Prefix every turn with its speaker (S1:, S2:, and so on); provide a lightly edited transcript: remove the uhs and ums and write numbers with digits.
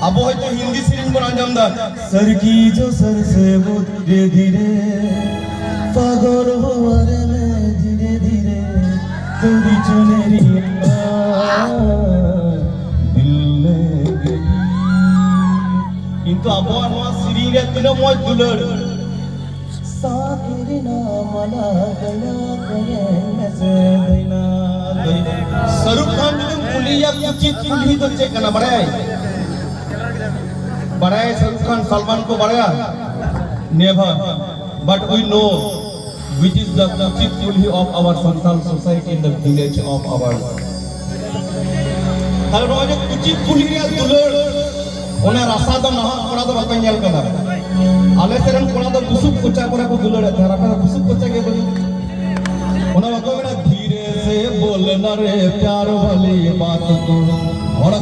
S1: अब হয়তো হিন্দি সিরিজ বন আঞ্জাম দা সর কি जो सर से वो धीरे धीरे पागल हुआ रे मैं धीरे धीरे तेरी चुनरी दिल ले गई কিন্তু আবহাওয়া নোয়া সিরিজে তিনো মই দুলর সাকিরিনা মালা গয়া গয়া মেসে দেনা শাহরুখ খান যদি পুলিয়া কুচিত পুলি তো চেক না বড়াই बड़ाए शाहरुख खान सलमान को बढ़ाया never but we know which is the chief pulley of our Santal society in the village of our हर रोज कुचित पुली रे दुलर ओना रासा द ना कोना द बापे नेल कदा आले सेरन कोना द बुसुक कोचा कोना को दुलर है राका बुसुक कोचा के बोली ओना बाको मेरा धीरे से बोलना रे प्यार वाली बात को और